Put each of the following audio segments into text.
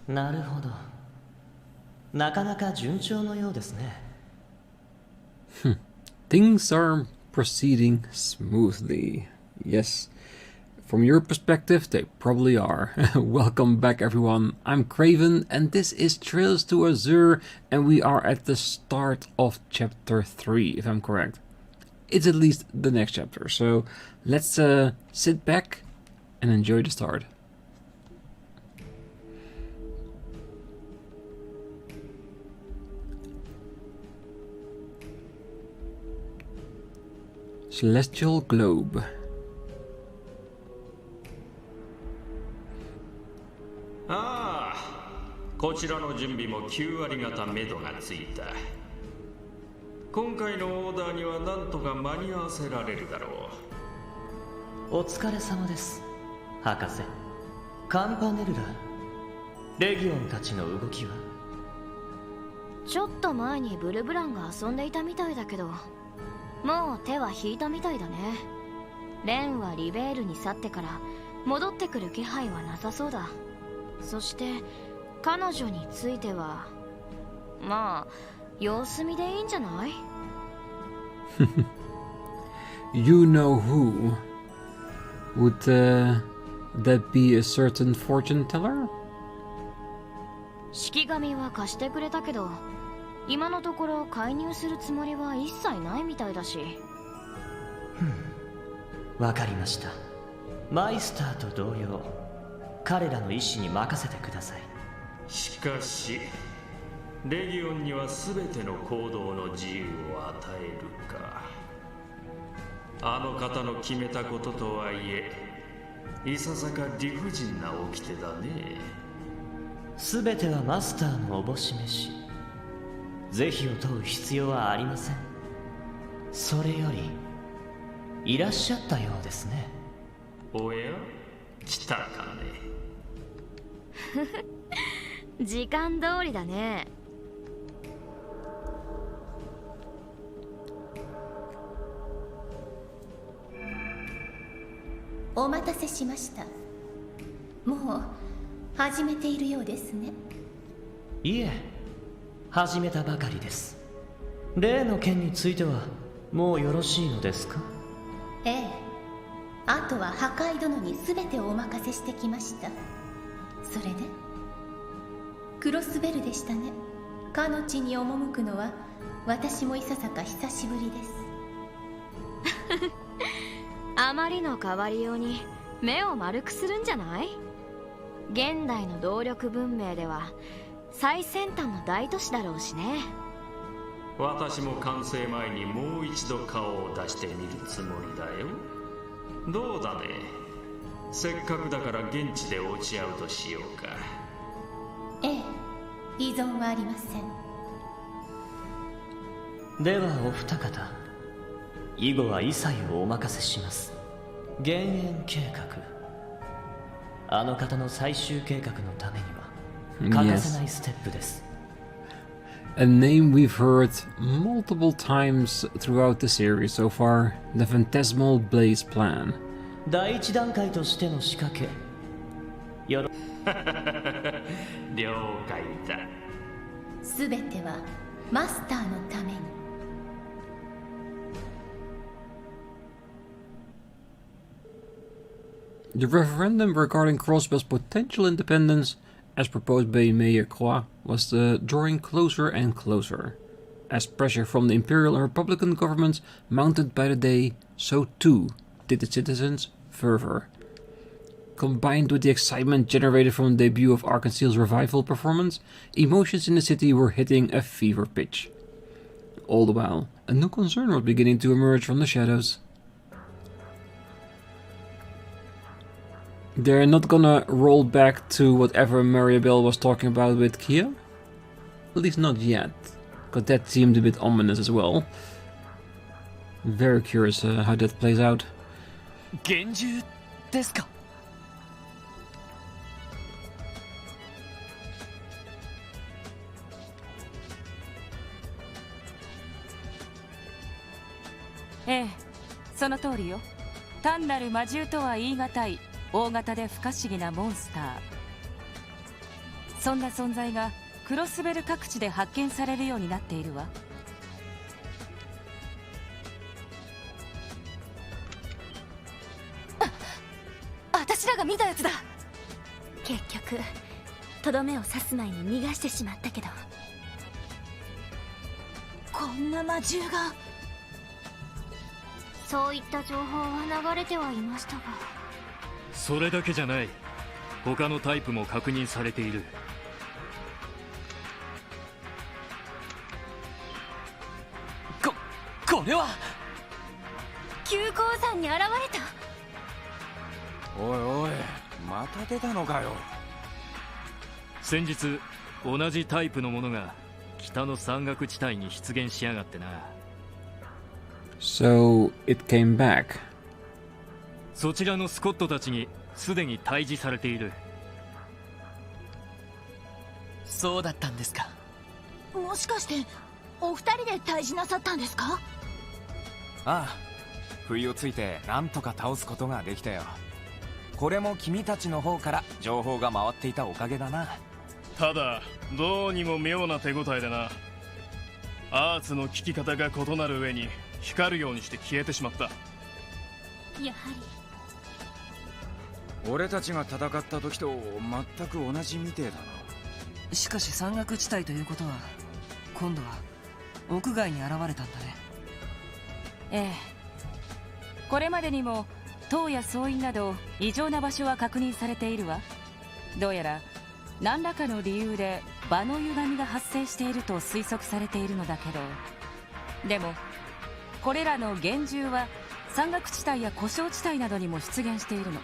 なるほど。なかなか順調のようですね。Things are proceeding smoothly. Yes. From your perspective, they probably are. Welcome back, everyone. I'm Craven, and this is Trails to Azure, and we are at the start of Chapter 3, if I'm correct. It's at least the next chapter, so let's sit back and enjoy the start. Celestial Globe. Ah, こちらの準備も9割方目処がついた。今回のオーダーには何とか間に合わせられるだろう。お疲れ様です、博士。カンパネルラ、レギオンたちの動きは？ちょっと前にブルブランが遊んでいたみたいだけど、もう手は引いたみたいだね。レンはリベールに去ってから戻ってくる気配はなさそうだ。そして彼女についてはまあ様子見でいいんじゃない？ You know who? Would that be a certain fortune teller? 式紙は貸してくれたけど、今のところ介入するつもりは一切ないみたいだし。わかりました。マイスターと同様、彼らの意志に任せてください。しかしレギオンには全ての行動の自由を与えるか。あの方の決めたこととはいえ、いささか理不尽な掟だね。全てはマスターのおぼし召し。是非を問う必要はありません。それよりいらっしゃったようですね。おや、来たかね。時間通りだね。お待たせしました。もう始めているようですね。いえ、始めたばかりです。例の件についてはもうよろしいのですか？ええ、あとは破壊殿に全てをお任せしてきました。それでクロスベルでしたね。かの地に赴くのは私もいささか久しぶりです。あまりの変わりように目を丸くするんじゃない？現代の動力文明では最先端の大都市だろうしね。私も完成前にもう一度顔を出してみるつもりだよ。どうだね。せっかくだから現地で落ち合うとしようか。ええ、依存はありません。ではお二方、以後は一切をお任せします。減塩計画、あの方の最終計画のためには欠かせないステップです。A name we've heard multiple times throughout the series so far, the Phantasmal Blaze Plan. 第一段階としての仕掛け。了解だ。すべてはマスターのために。The referendum regarding Crossbell's potential independence, as proposed by Mayor Croix, was drawing closer and closer. As pressure from the Imperial and Republican governments mounted by the day, so too did the citizens' fervor. Combined with the excitement generated from the debut of Arkansas's revival performance, emotions in the city were hitting a fever pitch. All the while, a new concern was beginning to emerge from the shadows. They're not gonna roll back to whatever Maribel was talking about with Kia? At least not yet, because that seemed a bit ominous as well. Very curious how that plays out. 幻獣ですか? Eh, その通りよ。単なる魔獣とは言い難い大型で不可思議なモンスター。そんな存在がクロスベル各地で発見されるようになっているわ。私らが見たやつだ。結局とどめを刺す前に逃がしてしまったけど、こんな魔獣が。そういった情報は流れてはいましたが。それだけじゃない。他のタイプも確認されている。これは急降山に現れた。おいおい、また出たのかよ。先日同じタイプのものが北の山岳地帯に出現しやがってな。 So it came back. そちらのスコットたちにすでに退治されている。そうだったんですか。もしかしてお二人で退治なさったんですか？ああ、不意をついてなんとか倒すことができたよ。これも君たちの方から情報が回っていたおかげだな。ただどうにも妙な手応えでな。アーツの効き方が異なる上に光るようにして消えてしまった。やは俺たちが戦った時と全く同じみてえだな。しかし山岳地帯ということは今度は屋外に現れたんだね。ええ、これまでにも塔や総員など異常な場所は確認されているわ。どうやら何らかの理由で場の歪みが発生していると推測されているのだけど、でもこれらの幻獣は山岳地帯や故障地帯などにも出現しているの。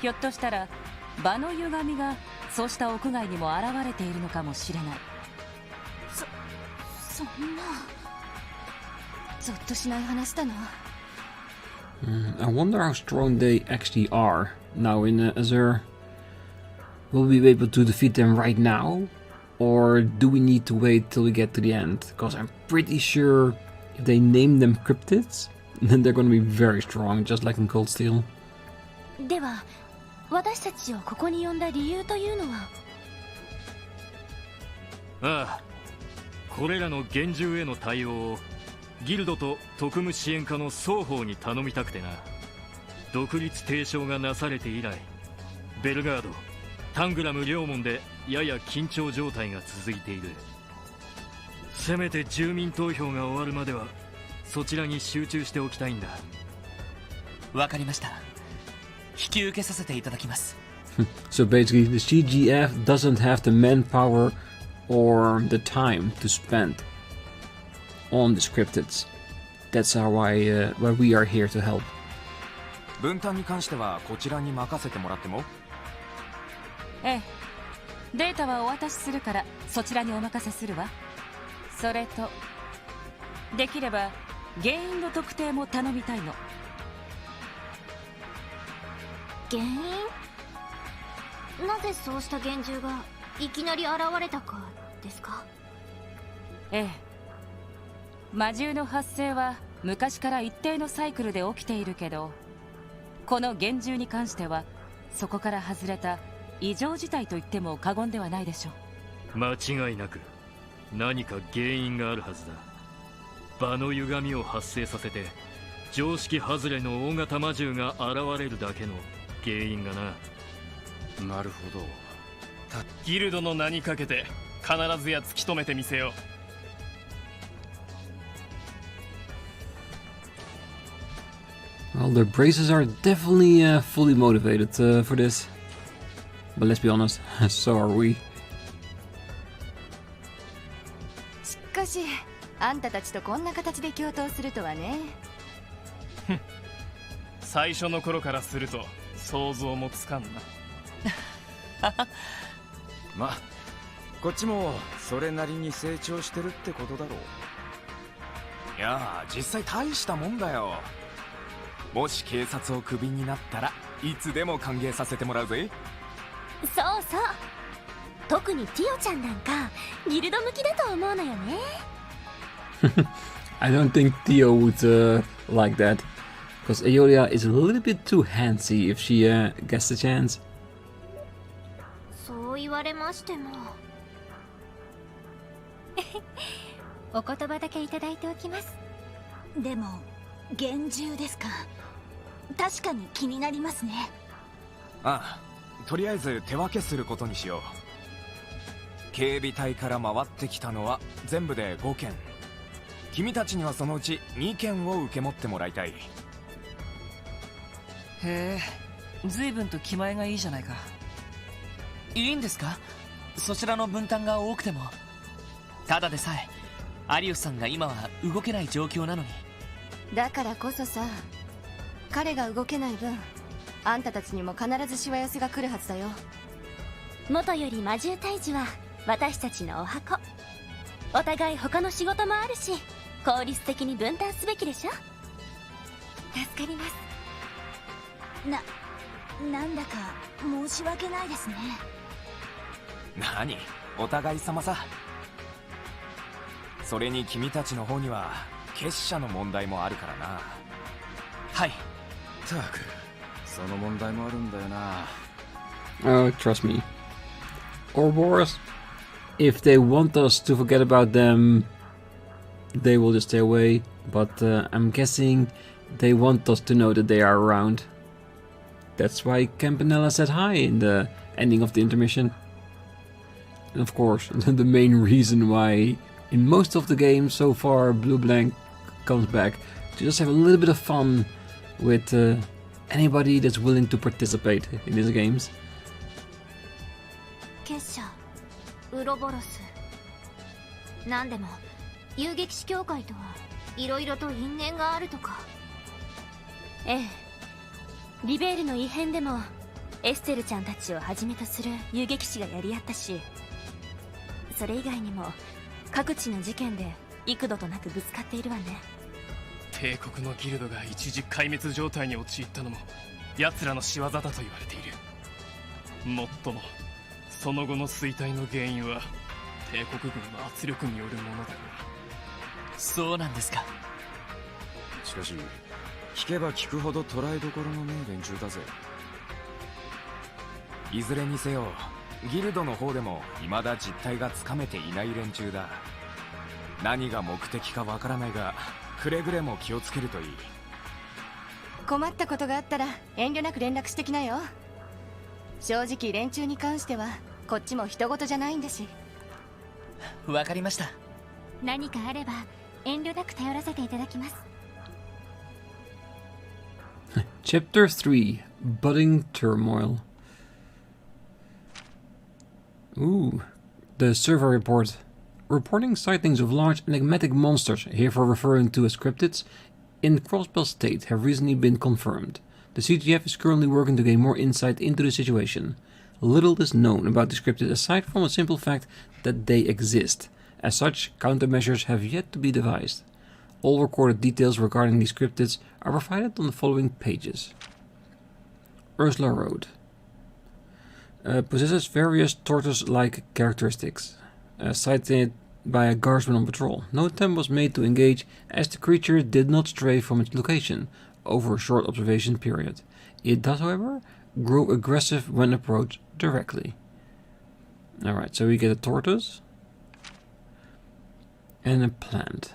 ひょっとしたら場の歪みがそうした屋外にも現れているのかもしれない。そんなゾッとしない話だな。I wonder how strong they actually are now in Azure. Will we be able to defeat them right now? Or do we need to wait till we get to the end? Because I'm pretty sure if they name them Cryptids, then they're going to be very strong, just like in Cold Steel. では私たちをここに呼んだ理由というのは？ああ、これらの幻獣への対応をギルドと特務支援課の双方に頼みたくてな。独立提唱がなされて以来、ベルガード、タングラム両門でやや緊張状態が続いている。せめて住民投票が終わるまではそちらに集中しておきたいんだ。わかりました。引き受けさせていただきます。So basically, the CGF doesn't have the manpower or the time to spend on the Cryptids. That's why we are here to help. 分担に関してはこちらに任せてもらっても？ええ、データはお渡しするからそちらにお任せするわ。それとできれば原因の特定も頼みたいの。原因？なぜそうした幻獣がいきなり現れたかですか？ええ、魔獣の発生は昔から一定のサイクルで起きているけど、この幻獣に関してはそこから外れた異常事態と言っても過言ではないでしょう。間違いなく何か原因があるはずだ。場の歪みを発生させて常識外れの大型魔獣が現れるだけの原因がな。なるほど。ギルドの名にかけて必ずや突き止めてみせよう。Well, the braces are definitely fully motivated for this. But let's be honest, so are we. しかしあんたたちとこんな形で共闘するとはね。最初の頃からすると想像もつかんな。まあこっちもそれなりに成長してるってことだろう。いや実際大したもんだよ。もし警察をクビになったらいつでも歓迎させてもらうぜ。そうそう、特にティオちゃんなんかギルド向きだと思うのよね。I don't think Theo would like that. Because Aeolia is a little bit too handsy if she gets the chance. そう言われましても。お言葉だけいただいておきます。でも厳重ですか。確かに気になりますね。ああ、とりあえず手分けすることにしよう。警備隊から回ってきたのは全部で5件。君たちにはそのうち2件を受け持ってもらいたい。へえ、随分と気前がいいじゃないか。いいんですか、そちらの分担が多くても。ただでさえアリウスさんが今は動けない状況なのに。だからこそさ、彼が動けない分あんたたちにも必ずしわ寄せが来るはずだよ。元より魔獣退治は私たちのお箱。お互い他の仕事もあるし、効率的に分担すべきでしょ。助かります。なんだか申し訳ないですね。何、お互い様さ。それに君たちの方には結社の問題もあるからな。はい。たく、その問題もあるんだよな。Trust me. Ouroboros, if they want us to forget about them, they will just stay away. But I'm guessing they want us to know that they are around. That's why Campanella said hi in the ending of the intermission. And of course, the main reason why in most of the games so far Blue Blank comes back, to just have a little bit of fun with anybody that's willing to participate in these games. 結社ウロボロス。なんでも遊撃士協会とはいろいろと因縁があるとか。ええ、リベールの異変でもエステルちゃんたちをはじめとする遊撃士がやり合ったし、それ以外にも各地の事件で幾度となくぶつかっているわね。帝国のギルドが一時壊滅状態に陥ったのも奴らの仕業だと言われている。もっともその後の衰退の原因は帝国軍の圧力によるものだが。そうなんですか。しかし聞けば聞くほど捉えどころのねえ連中だぜ。いずれにせよギルドの方でも未だ実態がつかめていない連中だ。何が目的かわからないが、くれぐれも気をつけるといい。困ったことがあったら遠慮なく連絡してきなよ。正直連中に関してはこっちも人事じゃないんだし。わかりました。何かあれば遠慮なく頼らせていただきます。Chapter 3 Budding Turmoil. Ooh, the server report. Reporting sightings of large enigmatic monsters, herefore referring to as cryptids, in Crossbell State have recently been confirmed. The CGF is currently working to gain more insight into the situation. Little is known about these cryptids aside from the simple fact that they exist. As such, countermeasures have yet to be devised. All recorded details regarding these cryptids are provided on the following pages. Ursula Road. Possesses various tortoise-like characteristics. Sighted by a guardsman on patrol. No attempt was made to engage as the creature did not stray from its location over a short observation period. It does, however, grow aggressive when approached directly. Alright, so we get a tortoise and a plant.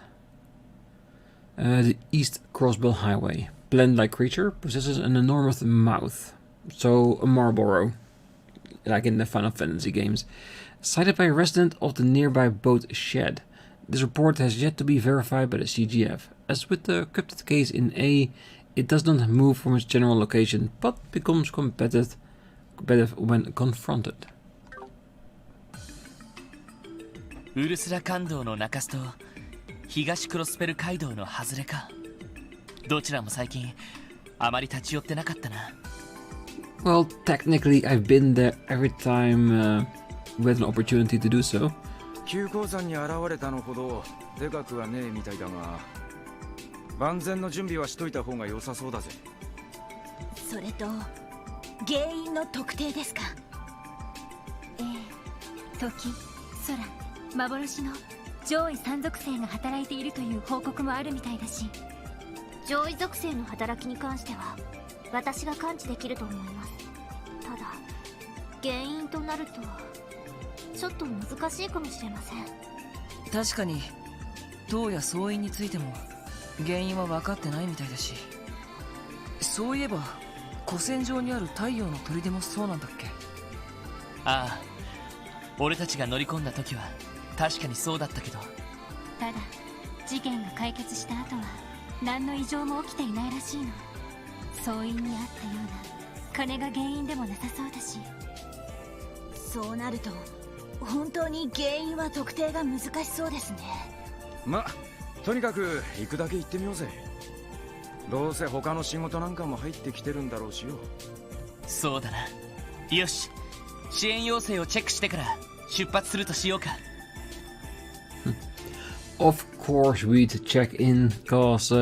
The East Crossbell Highway. Plant-like creature possesses an enormous mouth. So a Marlboro, like in the Final Fantasy games. Sighted by a resident of the nearby boat shed. This report has yet to be verified by the CGF. As with the cryptid case in A, it does not move from its general location, but becomes combative when confronted. ウルスラ街道の中洲と東クロスペル街道の外れか。どちらも最近あまり立ち寄ってなかったな。Well, technically I've been there every time with an opportunity to do so. 急降山に現れたのほどでかくはねえみたいだが、万全の準備はしといた方が良さそうだぜ。それと原因の特定ですか。ええ、時、空、幻の上位3属性が働いているという報告もあるみたいだし、上位属性の働きに関しては私が感知できると思います。ただ原因となるとちょっと難しいかもしれません。確かに塔や総員についても原因は分かってないみたいだし、そういえば古戦場にある太陽の砦もそうなんだっけ？ああ、俺たちが乗り込んだ時は確かにそうだったけど、ただ事件が解決した後は何の異常も起きていないらしいの。総員にあったような金が原因でもなさそうだし。そうなると本当に原因は特定が難しそうですね。ま、とにかく行くだけ行ってみようぜ。どうせ他の仕事なんかも入ってきてるんだろうしよ。そうだな。よし、支援要請をチェックしてから出発するとしようか。Of course we'd check in, cause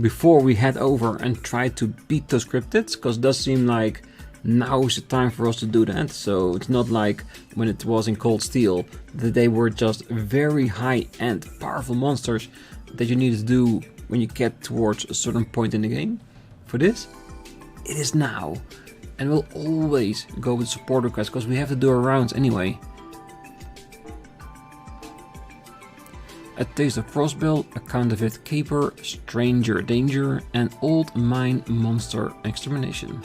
before we head over and try to beat those cryptids, cause it does seem like now is the time for us to do that. So it's not like when it was in Cold Steel that they were just very high-end powerful monsters that you need to do when you get towards a certain point in the game. For this, it is now, and we'll always go with support requests because we have to do our rounds anyway. A taste of Crossbell, a counterfeit caper, stranger danger, and old mine monster extermination.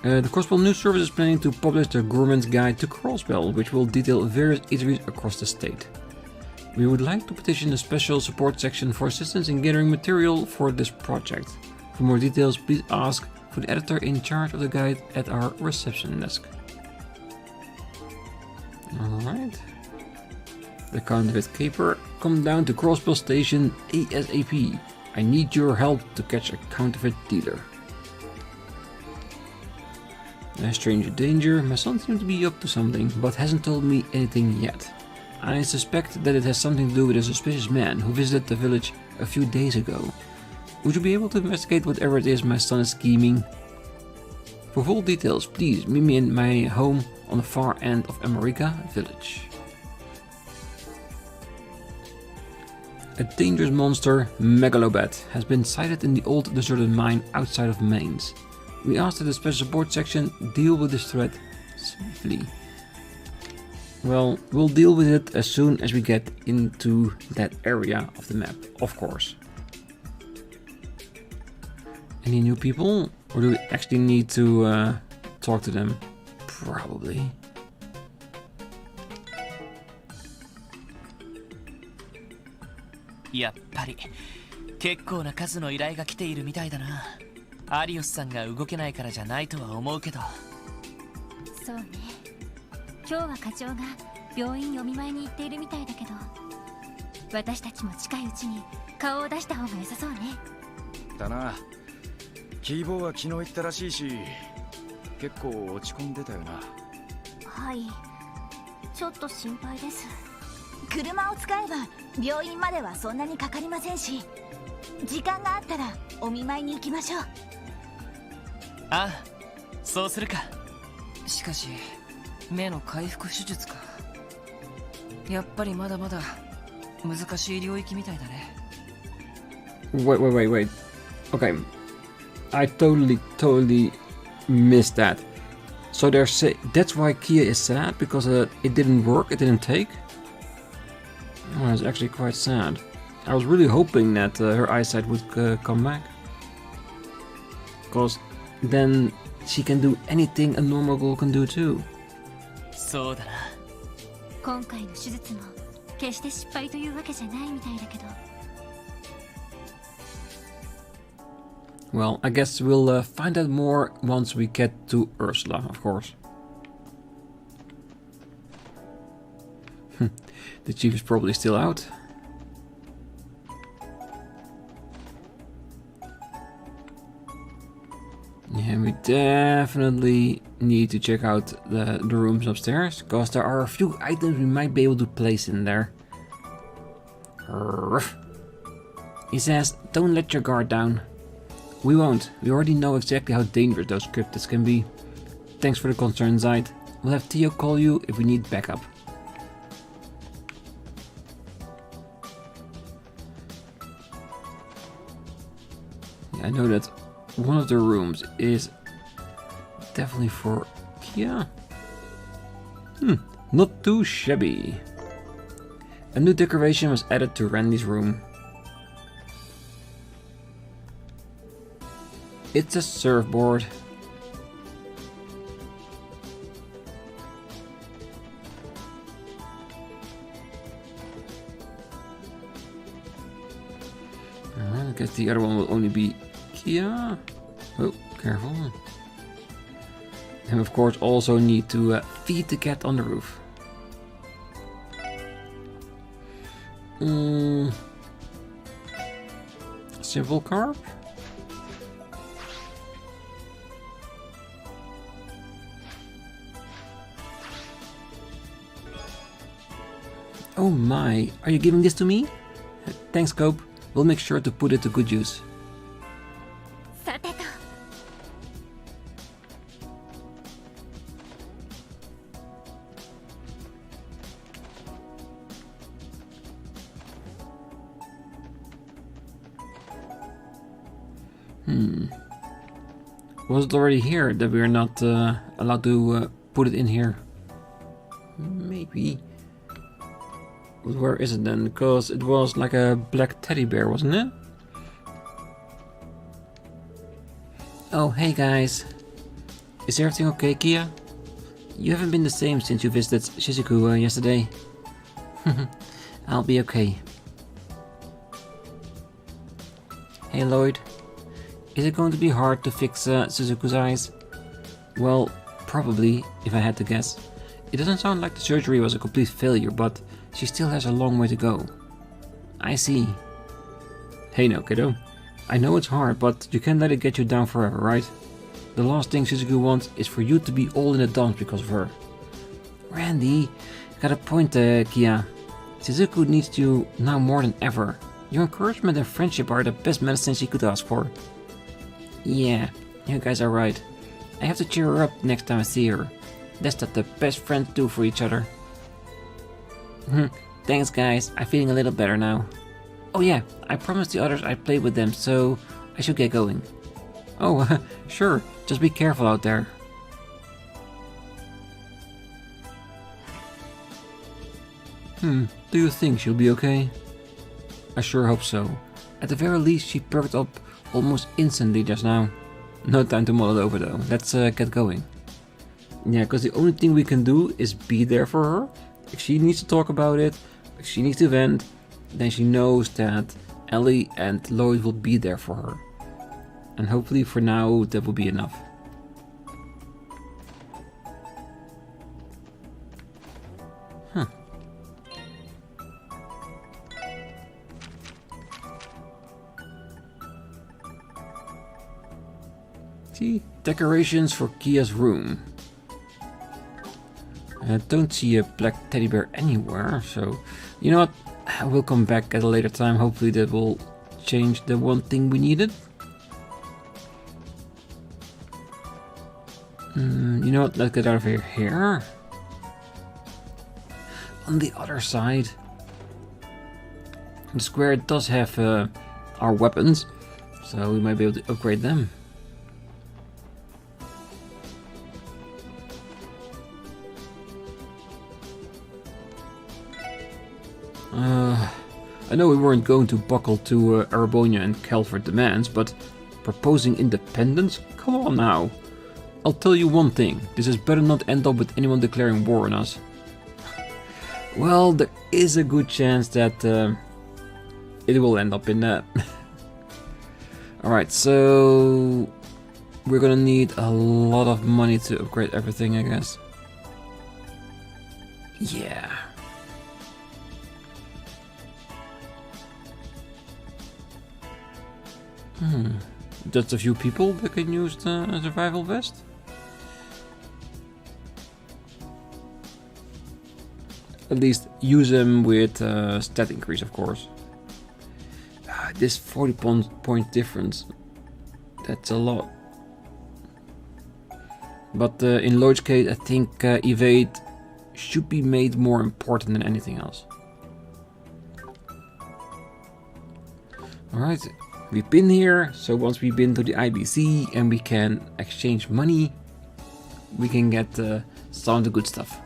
The Crossbell News Service is planning to publish the Gourmet's Guide to Crossbell, which will detail various eateries across the state. We would like to petition the special support section for assistance in gathering material for this project. For more details, please ask for the editor in charge of the guide at our reception desk. Alright. The counterfeit caper, come down to Crossbell Station ASAP. I need your help to catch a counterfeit dealer. Stranger danger, my son seems to be up to something, but hasn't told me anything yet. I suspect that it has something to do with a suspicious man who visited the village a few days ago. Would you be able to investigate whatever it is my son is scheming? For full details, please meet me in my home on the far end of America village. A dangerous monster, Megalobat, has been sighted in the old deserted mine outside of Mainz. We asked that the special support section deal with this threat swiftly. Well, we'll deal with it as soon as we get into that area of the map, of course. Any new people? Or do we actually need to talk to them? Probably.やっぱり結構な数の依頼が来ているみたいだな。アリオスさんが動けないからじゃないとは思うけど。そうね。今日は課長が病院にお見舞いに行っているみたいだけど、私たちも近いうちに顔を出した方が良さそうね。だな。キーボーは昨日行ったらしいし、結構落ち込んでたよな。はい、ちょっと心配です。車を使えば病院まではそんなにかかりませんし、時間があったらお見舞いに行きましょう。ああ、そうするか。しかし目の回復手術か。やっぱりまだまだ難しい領域みたいだね。Wait. Okay. I totally missed that. So that's why Kia is sad, because it didn't work, it didn't take? Oh, that's actually quite sad. I was really hoping that her eyesight would come back. Because then she can do anything a normal girl can do too. そうだな。今回の手術も決して失敗というわけじゃないみたいだけど。Well, I guess we'll find out more once we get to Ursula, of course. The chief is probably still out. Yeah, we definitely need to check out the rooms upstairs, because there are a few items we might be able to place in there. He says, don't let your guard down. We won't. We already know exactly how dangerous those cryptids can be. Thanks for the concern, Zaid. We'll have Theo call you if we need backup. Yeah, I know that one of the rooms is definitely for Kia. Not too shabby. A new decoration was added to Randy's room. It's a surfboard. I guess the other one will only be Kia. Oh, careful. And of course also need to feed the cat on the roof. Simple carp? Oh my, are you giving this to me? Thanks, Cope. We'll make sure to put it to good use. Was it already here that we're not allowed to put it in here? Maybe. But where is it then? Because it was like a black teddy bear, wasn't it? Oh, hey guys. Is everything okay, Kia? You haven't been the same since you visited Shizuku yesterday. I'll be okay. Hey Lloyd. Is it going to be hard to fix Suzuku's eyes? Well, probably, if I had to guess. It doesn't sound like the surgery was a complete failure, but she still has a long way to go. I see. Hey now, kiddo. I know it's hard, but you can't let it get you down forever, right? The last thing Shizuku wants is for you to be all in the dumps because of her. Randy, got a point, Kia. Shizuku needs you now more than ever. Your encouragement and friendship are the best medicine she could ask for. Yeah, you guys are right. I have to cheer her up next time I see her. That's what the best friends do for each other. Thanks guys, I'm feeling a little better now. Oh yeah, I promised the others I'd play with them, so I should get going. Oh, sure, just be careful out there. Do you think she'll be okay? I sure hope so. At the very least, she perked up almost instantly just now. No time to mull it over though. Let's get going. Yeah, because the only thing we can do is be there for her. If she needs to talk about it, if she needs to vent, then she knows that Ellie and Lloyd will be there for her. And hopefully for now that will be enough. See, decorations for Kia's room. I don't see a black teddy bear anywhere, so you know what? We'll come back at a later time. Hopefully that will change the one thing we needed. You know what? Let's get out of here. On the other side, the square does have our weapons, so we might be able to upgrade them. I know we weren't going to buckle to Erebonian and Calvard demands, but proposing independence? Come on now. I'll tell you one thing, this is better not end up with anyone declaring war on us. Well, there is a good chance that it will end up in that. Alright, so we're gonna need a lot of money to upgrade everything, I guess. Yeah. Just a few people that can use the survival vest. At least use them with stat increase, of course. This 40 point difference, that's a lot. But in Lloyd's case, I think evade should be made more important than anything else. Alright. We've been here, so once we've been to the IBC and we can exchange money, we can get some of the good stuff.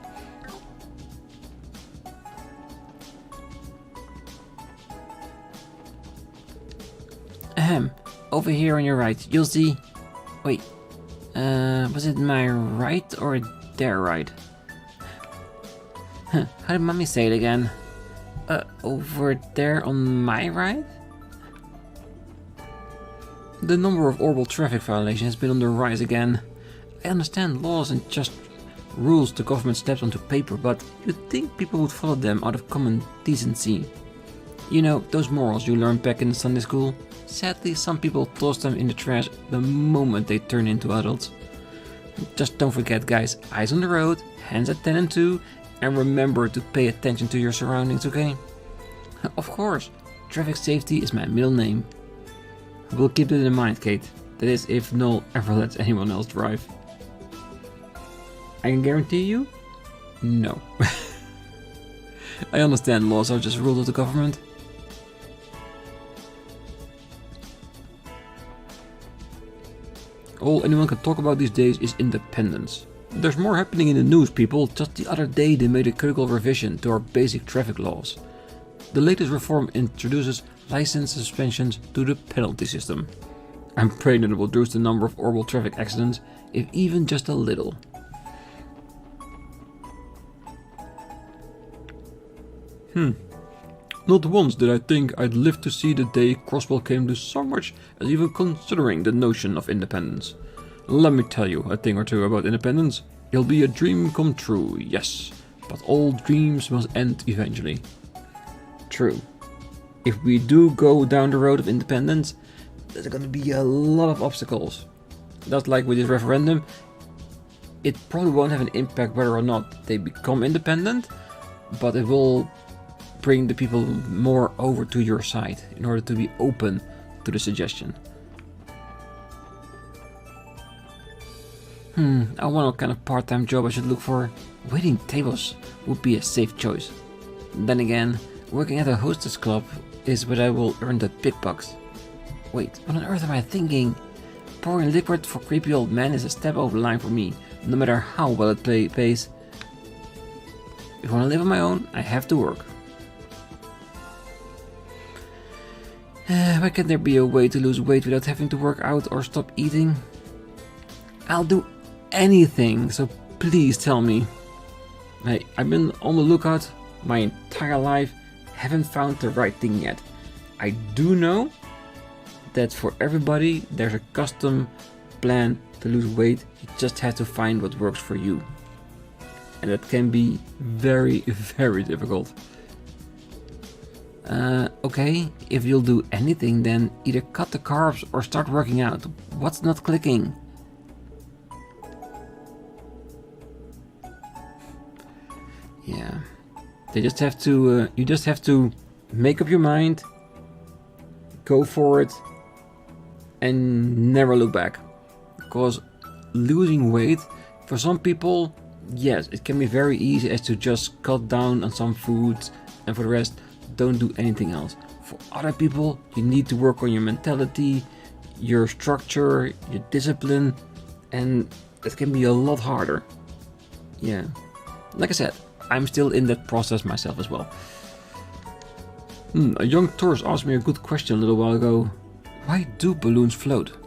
Ahem. Over here on your right, you'll see... Wait. Was it my right or their right? Huh, how did mommy say it again? Over there on my right? The number of orbital traffic violations has been on the rise again. I understand laws and just rules the government steps onto paper, but you'd think people would follow them out of common decency. You know, those morals you learned back in Sunday school? Sadly, some people toss them in the trash the moment they turn into adults. Just don't forget, guys, eyes on the road, hands at 10 and 2, and remember to pay attention to your surroundings, okay? Of course, traffic safety is my middle name. We'll keep it in mind, Kate. That is, if Noel ever lets anyone else drive. I can guarantee you, no. I understand laws are just rules of the government. All anyone can talk about these days is independence. There's more happening in the news, people. Just the other day they made a critical revision to our basic traffic laws. The latest reform introduces license suspensions to the penalty system. I'm praying that it will reduce the number of orbital traffic accidents, if even just a little. Not once did I think I'd live to see the day Crossbell came to so much as even considering the notion of independence. Let me tell you a thing or two about independence. It'll be a dream come true, yes, but all dreams must end eventually. True. If we do go down the road of independence, there's gonna be a lot of obstacles. Just like with this referendum, it probably won't have an impact whether or not they become independent, but it will bring the people more over to your side in order to be open to the suggestion. I wonder what kind of part-time job I should look for. Waiting tables would be a safe choice. Then again, working at a hostess club is where I will earn the big bucks. Wait, what on earth am I thinking? Pouring liquid for creepy old men is a step over the line for me, no matter how well it pays. If I want to live on my own, I have to work. Why can't there be a way to lose weight without having to work out or stop eating? I'll do anything, so please tell me. Hey, I've been on the lookout my entire life, haven't found the right thing yet. I do know that for everybody there's a custom plan to lose weight, you just have to find what works for you. And that can be very, very difficult. Okay, if you'll do anything, then either cut the carbs or start working out. What's not clicking? Yeah, they just have to. You just have to make up your mind, go for it, and never look back. Because losing weight, for some people, yes, it can be very easy as to just cut down on some foods, and for the rest, don't do anything else. For other people, you need to work on your mentality, your structure, your discipline, and that can be a lot harder. Yeah, like I said, I'm still in that process myself as well. A young tourist asked me a good question a little while ago. Why do balloons float?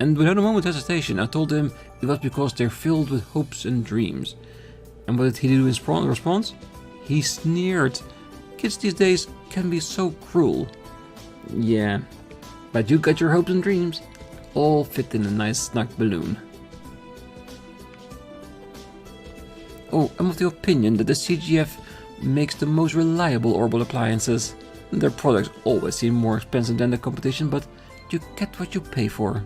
And without a moment's hesitation, I told him it was because they're filled with hopes and dreams. And what did he do in response? He sneered. Kids these days can be so cruel. Yeah, but you got your hopes and dreams, all fit in a nice snug balloon. Oh, I'm of the opinion that the CGF makes the most reliable orbital appliances. Their products always seem more expensive than the competition, but you get what you pay for.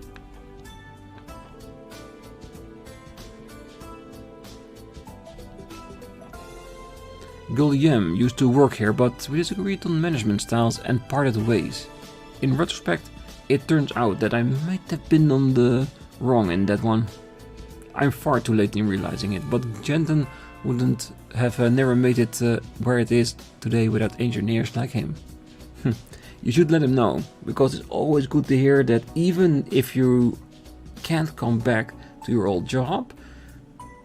Guillaume used to work here, but we disagreed on management styles and parted ways. In retrospect, it turns out that I might have been on the wrong in that one. I'm far too late in realizing it, but Jenton wouldn't have never made it where it is today without engineers like him. You should let him know, because it's always good to hear that even if you can't come back to your old job,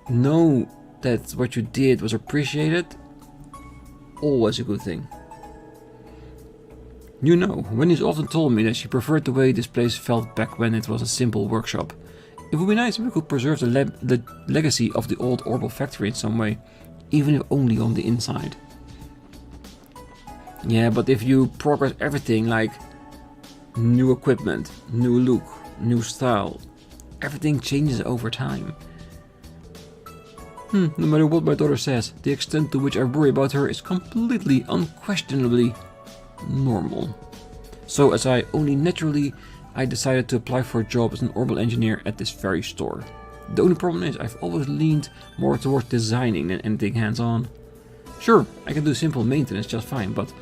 know that what you did was appreciated. Always a good thing. You know, Wendy's often told me that she preferred the way this place felt back when it was a simple workshop. It would be nice if we could preserve the legacy of the old Orbital factory in some way, even if only on the inside. Yeah, but if you progress everything like new equipment, new look, new style, everything changes over time. No matter what my daughter says, the extent to which I worry about her is completely, unquestionably normal. So as I only naturally, I decided to apply for a job as an orbital engineer at this very store. The only problem is I've always leaned more towards designing than anything hands-on. Sure, I can do simple maintenance just fine, but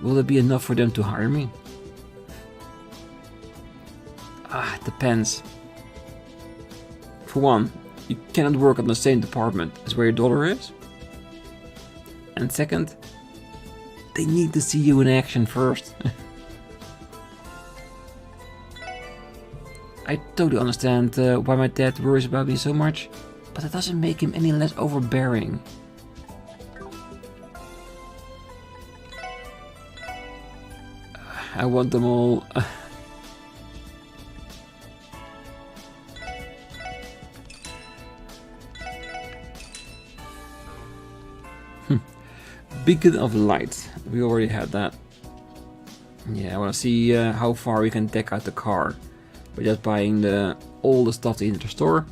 will it be enough for them to hire me? It depends. For one, you cannot work in the same department as where your daughter is. And second, they need to see you in action first. I totally understand why my dad worries about me so much, but it doesn't make him any less overbearing. I want them all. Beacon of Light. We already had that. Yeah, I want to see how far we can deck out the car by just buying all the stuff in the store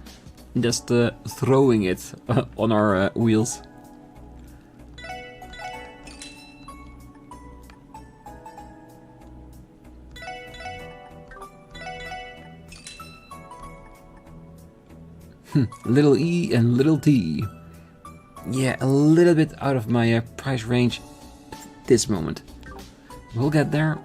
and just throwing it on our wheels. Little E and little T. Yeah, a little bit out of my price range at this moment. We'll get there.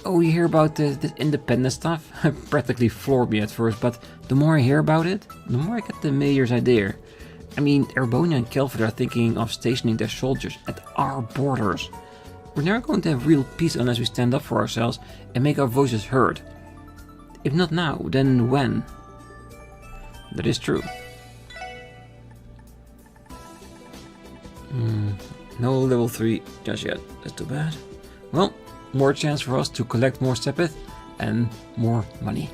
Oh, you hear about this independent stuff? Practically floored me at first, but the more I hear about it, the more I get the mayor's idea. I mean, Erebonian and Calvard are thinking of stationing their soldiers at our borders. We're never going to have real peace unless we stand up for ourselves and make our voices heard. If not now, then when? That is true. No level 3 just yet. That's too bad. Well, more chance for us to collect more Sepith and more money.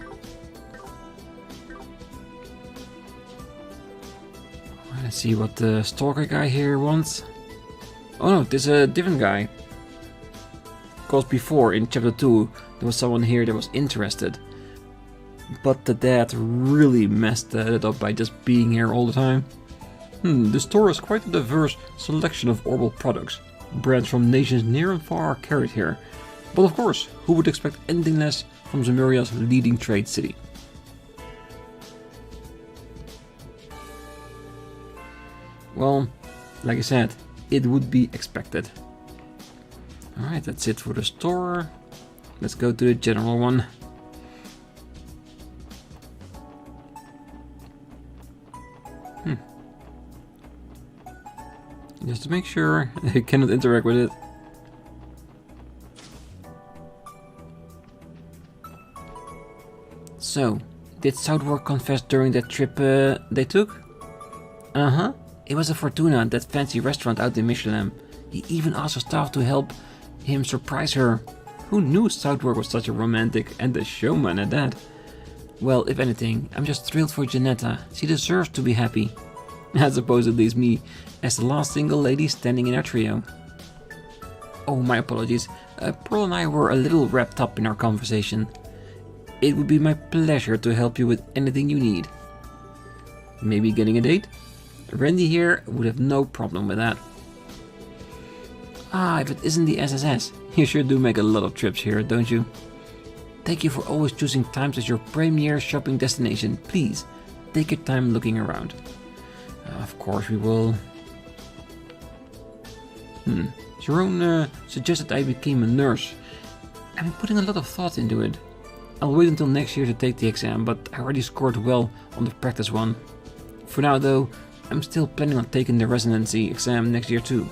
Let's see what the stalker guy here wants. Oh no, this is a different guy. Because before, in chapter 2, there was someone here that was interested. But the dad really messed it up by just being here all the time. The store has quite a diverse selection of orbital products. Brands from nations near and far are carried here. But of course, who would expect anything less from Zemuria's leading trade city? Well, like I said, it would be expected. Alright, that's it for the store. Let's go to the general one. Just to make sure I cannot interact with it. So, did Southwark confess during that trip they took? Uh-huh. It was a Fortuna at that fancy restaurant out in Michelin. He even asked the staff to help him surprise her. Who knew Southwark was such a romantic and a showman at that? Well, if anything, I'm just thrilled for Janetta. She deserves to be happy. As opposed to leaves me as the last single lady standing in our trio. Oh, my apologies. Pearl and I were a little wrapped up in our conversation. It would be my pleasure to help you with anything you need. Maybe getting a date? Randy here would have no problem with that. If it isn't the SSS, you sure do make a lot of trips here, don't you? Thank you for always choosing Times as your premier shopping destination. Please, take your time looking around. Of course we will. Jerome suggested I became a nurse. I've been putting a lot of thought into it. I'll wait until next year to take the exam, but I already scored well on the practice one. For now though, I'm still planning on taking the residency exam next year too.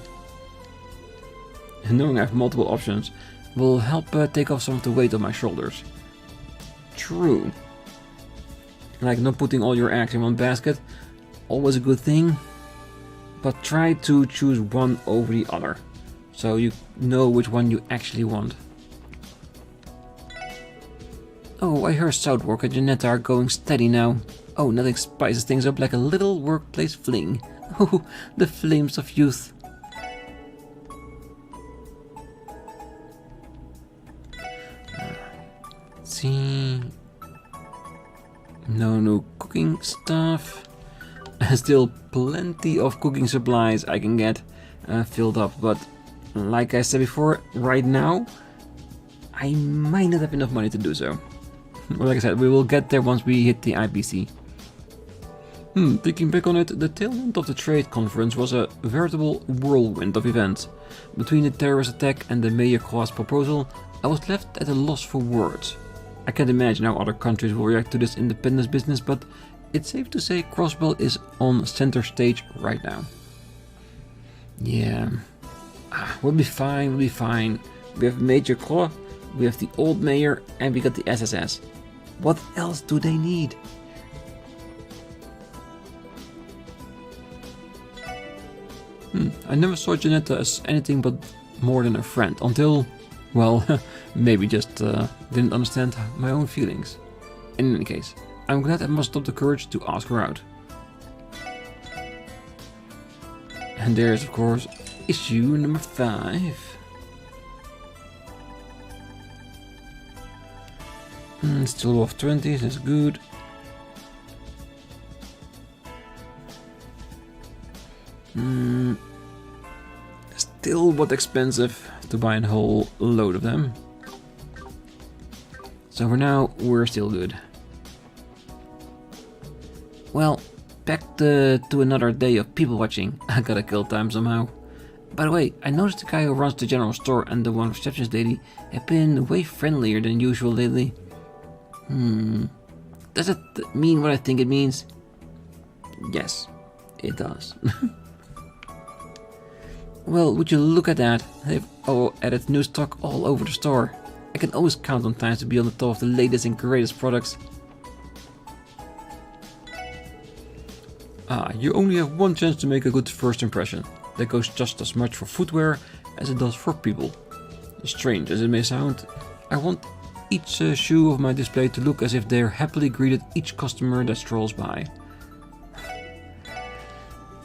Knowing I have multiple options will help take off some of the weight on my shoulders. True. Like not putting all your eggs in one basket, always a good thing, but try to choose one over the other. so you know which one you actually want. Oh, I hear Southwark and Janetta are going steady now. Oh, nothing spices things up like a little workplace fling. Oh, the flames of youth. Let's see. No new cooking stuff. Still plenty of cooking supplies I can get filled up, but like I said before, right now I might not have enough money to do so. Well, like I said, we will get there once we hit the IPC. Thinking back on it, the tail end of the trade conference was a veritable whirlwind of events. Between the terrorist attack and the Mayor class proposal, I was left at a loss for words. I can't imagine how other countries will react to this independence business, but it's safe to say Crossbell is on center stage right now. Yeah, we'll be fine, we'll be fine. We have Major Claw, we have the old mayor, and we got the SSS. What else do they need? I never saw Janetta as anything but more than a friend, until, well, maybe just didn't understand my own feelings. In any case, I'm glad I mustered up the courage to ask her out. And there's, of course, issue number 5. Still above 20, that's good. Still what expensive to buy a whole load of them. So for now, we're still good. Well, back to another day of people watching. I gotta kill time somehow. By the way, I noticed the guy who runs the general store and the one receptionist lady have been way friendlier than usual lately. Does it mean what I think it means? Yes, it does. Well, would you look at that? They've added new stock all over the store. I can always count on times to be on the top of the latest and greatest products. You only have one chance to make a good first impression. That goes just as much for footwear as it does for people. Strange as it may sound, I want each shoe of my display to look as if they're happily greeted each customer that strolls by.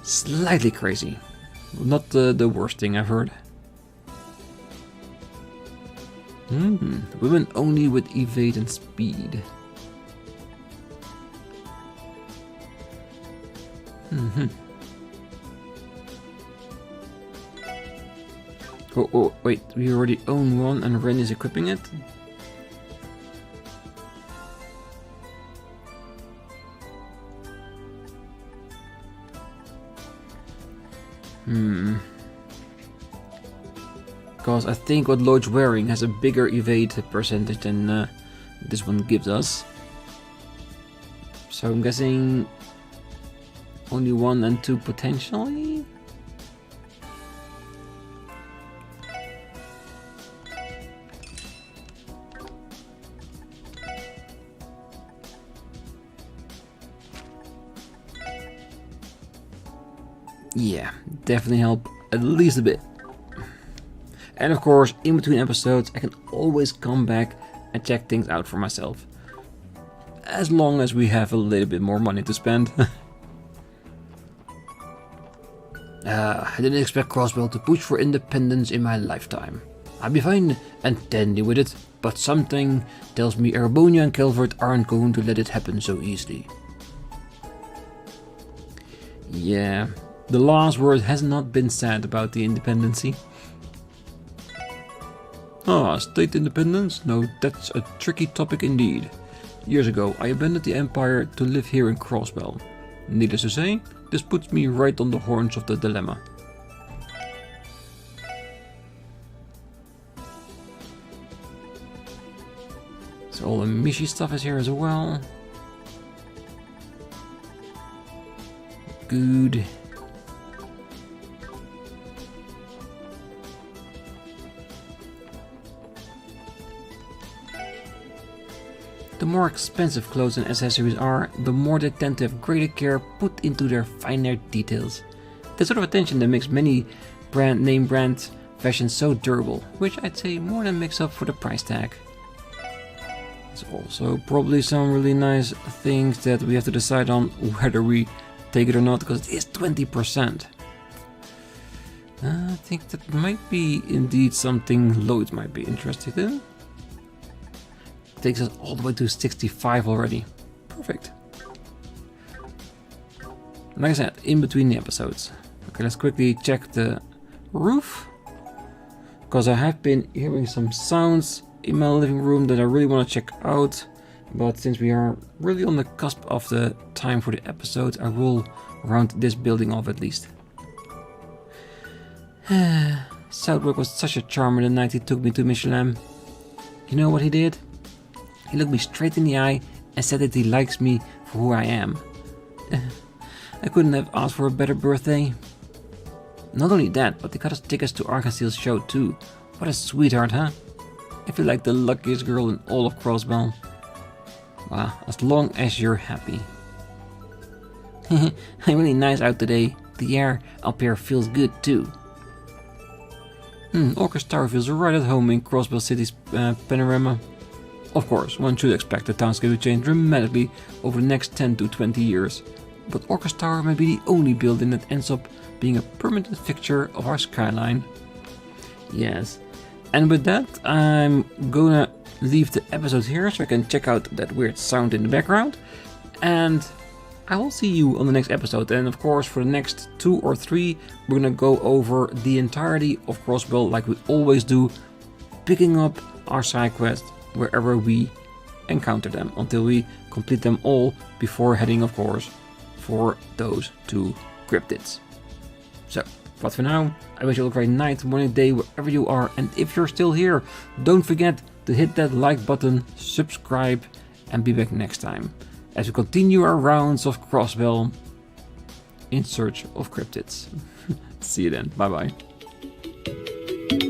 Slightly crazy. Not the worst thing I've heard. Women only with evade and speed. Oh, wait, we already own one and Ren is equipping it? Because I think what Lloyd's wearing has a bigger evade percentage than this one gives us. So I'm guessing only 1 and 2 potentially? Yeah, definitely help at least a bit. And of course, in between episodes, I can always come back and check things out for myself. As long as we have a little bit more money to spend. I didn't expect Crossbell to push for independence in my lifetime. I'll be fine and dandy with it, but something tells me Erebonian and Calvard aren't going to let it happen so easily. Yeah, the last word has not been said about the independency. State independence? No, that's a tricky topic indeed. Years ago, I abandoned the Empire to live here in Crossbell. Needless to say, this puts me right on the horns of the dilemma. So all the Mishi stuff is here as well. Good. The more expensive clothes and accessories are, the more they tend to have greater care put into their finer details. The sort of attention that makes many name brands Fashion so durable, which I'd say more than makes up for the price tag. There's also probably some really nice things that we have to decide on whether we take it or not, because it is 20%. I think that might be indeed something Lloyd might be interested in. Takes us all the way to 65 already. Perfect. Like I said, in between the episodes. Okay, let's quickly check the roof, because I have been hearing some sounds in my living room that I really want to check out. But since we are really on the cusp of the time for the episode, I will round this building off at least. Southwark was such a charmer the night he took me to Michelin. You know what he did? He looked me straight in the eye and said that he likes me for who I am. I couldn't have asked for a better birthday. Not only that, but he got us tickets to Arkansas's show too. What a sweetheart, huh? I feel like the luckiest girl in all of Crossbell. Well, as long as you're happy. I'm really nice out today. The air up here feels good too. Orcus Tower feels right at home in Crossbell City's panorama. Of course, one should expect the townscape to change dramatically over the next 10 to 20 years. But Orcus Tower may be the only building that ends up being a permanent fixture of our skyline. Yes. And with that, I'm gonna leave the episode here so I can check out that weird sound in the background. And I will see you on the next episode. And of course, for the next 2 or 3, we're gonna go over the entirety of Crossbell like we always do, picking up our side quests wherever we encounter them until we complete them all before heading, of course, for those 2 cryptids. So, but for now, I wish you all a great night, morning, day, wherever you are. And if you're still here, don't forget to hit that like button, subscribe, and be back next time as we continue our rounds of Crossbell in search of cryptids. See you then. Bye bye.